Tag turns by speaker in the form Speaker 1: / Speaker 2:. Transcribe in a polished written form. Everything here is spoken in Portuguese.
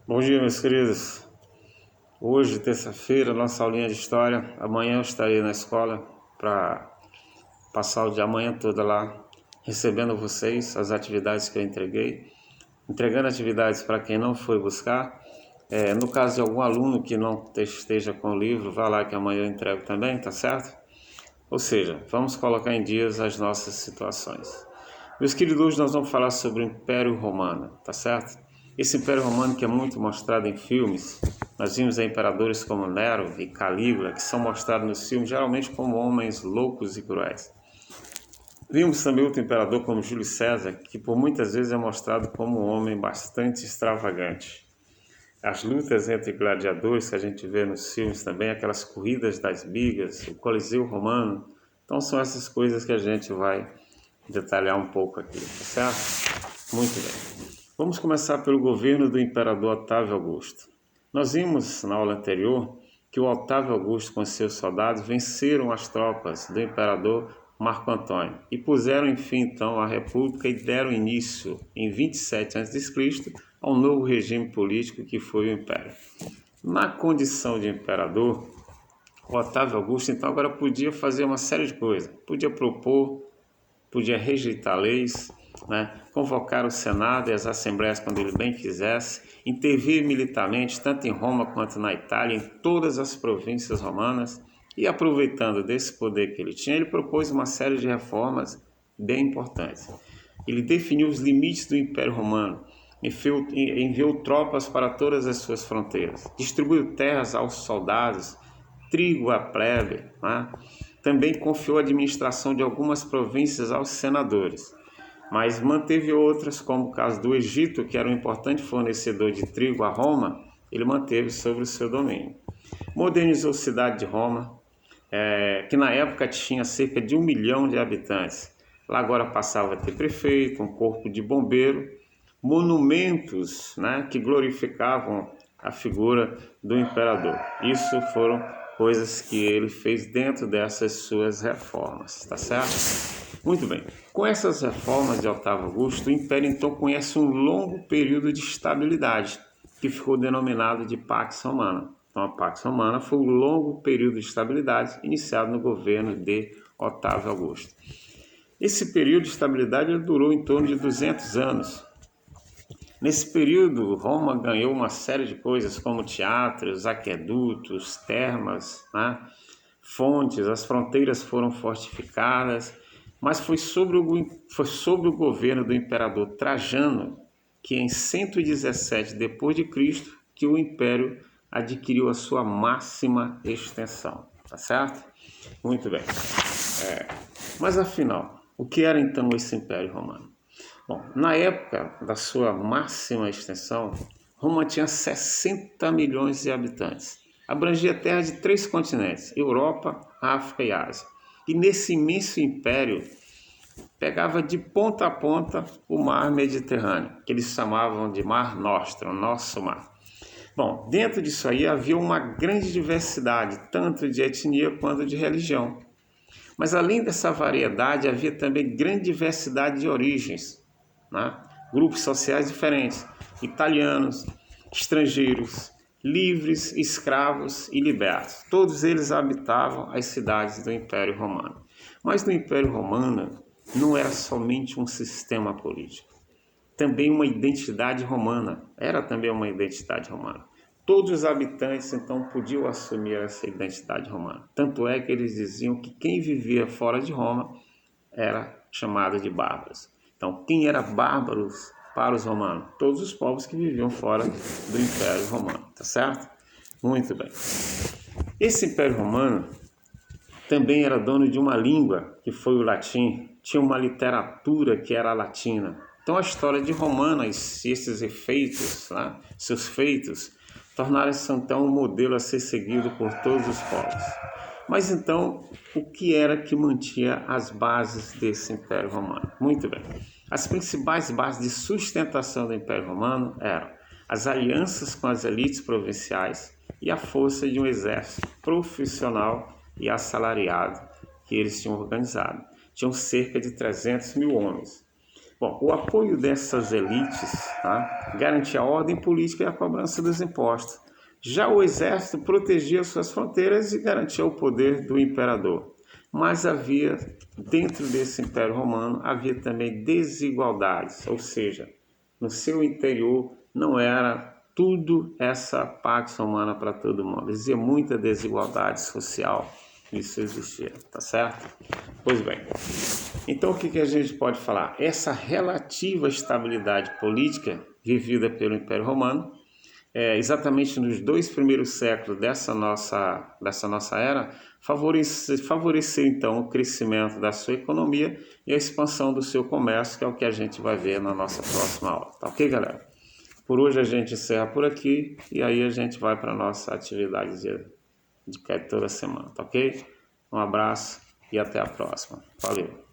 Speaker 1: Bom dia, meus queridos. Hoje, terça-feira, nossa aulinha de história. Amanhã eu estarei na escola para passar o dia amanhã toda lá, recebendo vocês as atividades que eu entreguei, entregando atividades para quem não foi buscar. No caso de algum aluno que não esteja com o livro, vá lá que amanhã eu entrego também, tá certo? Ou seja, vamos colocar em dias as nossas situações. Meus queridos, hoje nós vamos falar sobre o Império Romano, tá certo? Esse Império Romano que é muito mostrado em filmes, nós vimos imperadores como Nero e Calígula, que são mostrados nos filmes geralmente como homens loucos e cruéis. Vimos também outro imperador como Júlio César, que por muitas vezes é mostrado como um homem bastante extravagante. As lutas entre gladiadores que a gente vê nos filmes também, aquelas corridas das bigas, o Coliseu Romano. Então são essas coisas que a gente vai detalhar um pouco aqui, tá certo? Muito bem. Vamos começar pelo governo do imperador Otávio Augusto. Nós vimos na aula anterior que o Otávio Augusto com seus soldados venceram as tropas do imperador Marco Antônio e puseram enfim então a república e deram início em 27 a.C. a um novo regime político que foi o Império. Na condição de imperador, o Otávio Augusto então agora podia fazer uma série de coisas, podia propor, podia rejeitar leis, convocar o Senado e as assembleias quando ele bem quisesse, intervir militarmente tanto em Roma quanto na Itália, em todas as províncias romanas, e aproveitando desse poder que ele tinha, ele propôs uma série de reformas bem importantes. Ele definiu os limites do Império Romano, enviou tropas para todas as suas fronteiras, distribuiu terras aos soldados, trigo à plebe, Também confiou a administração de algumas províncias aos senadores, mas manteve outras, como o caso do Egito, que era um importante fornecedor de trigo a Roma, ele manteve sobre o seu domínio. Modernizou a cidade de Roma, que na época tinha cerca de 1 milhão de habitantes. Lá agora passava a ter prefeito, um corpo de bombeiro, monumentos que glorificavam a figura do imperador. Isso foram coisas que ele fez dentro dessas suas reformas, tá certo? Muito bem. Com essas reformas de Otávio Augusto, o Império então conhece um longo período de estabilidade, que ficou denominado de Pax Romana. Então, a Pax Romana foi um longo período de estabilidade iniciado no governo de Otávio Augusto. Esse período de estabilidade durou em torno de 200 anos. Nesse período, Roma ganhou uma série de coisas como teatros, aquedutos, termas, fontes, as fronteiras foram fortificadas, mas foi sobre o governo do imperador Trajano que em 117 d.C. que o império adquiriu a sua máxima extensão, tá certo? Muito bem. Mas afinal, o que era então esse Império Romano? Bom, na época da sua máxima extensão, Roma tinha 60 milhões de habitantes. Abrangia a terra de 3 continentes, Europa, África e Ásia. E nesse imenso império, pegava de ponta a ponta o mar Mediterrâneo, que eles chamavam de Mar Nostrum, nosso mar. Bom, dentro disso aí havia uma grande diversidade, tanto de etnia quanto de religião. Mas além dessa variedade, havia também grande diversidade de origens, grupos sociais diferentes, italianos, estrangeiros, livres, escravos e libertos. Todos eles habitavam as cidades do Império Romano. Mas no Império Romano não era somente um sistema político, também uma identidade romana, era também uma identidade romana. Todos os habitantes, então, podiam assumir essa identidade romana. Tanto é que eles diziam que quem vivia fora de Roma era chamado de bárbaros. Então, quem era bárbaros para os romanos? Todos os povos que viviam fora do Império Romano, tá certo? Muito bem. Esse Império Romano também era dono de uma língua, que foi o latim, tinha uma literatura que era a latina. Então, a história de Romanas e esses efeitos, seus feitos, tornaram-se então um modelo a ser seguido por todos os povos. Mas então, o que era que mantinha as bases desse Império Romano? Muito bem. As principais bases de sustentação do Império Romano eram as alianças com as elites provinciais e a força de um exército profissional e assalariado que eles tinham organizado. Tinham cerca de 300 mil homens. Bom, o apoio dessas elites, tá, garantia a ordem política e a cobrança dos impostos. Já o exército protegia suas fronteiras e garantia o poder do imperador. Mas havia, dentro desse Império Romano, havia também desigualdades, ou seja, no seu interior não era tudo essa pax romana para todo mundo. Existia muita desigualdade social, isso existia, tá certo? Pois bem, então o que a gente pode falar? Essa relativa estabilidade política vivida pelo Império Romano, exatamente nos 2 primeiros séculos dessa nossa era, favoreceu então o crescimento da sua economia e a expansão do seu comércio, que é o que a gente vai ver na nossa próxima aula. Tá ok, galera? Por hoje a gente encerra por aqui e aí a gente vai para a nossa atividade de toda semana, tá ok? Um abraço e até a próxima. Valeu!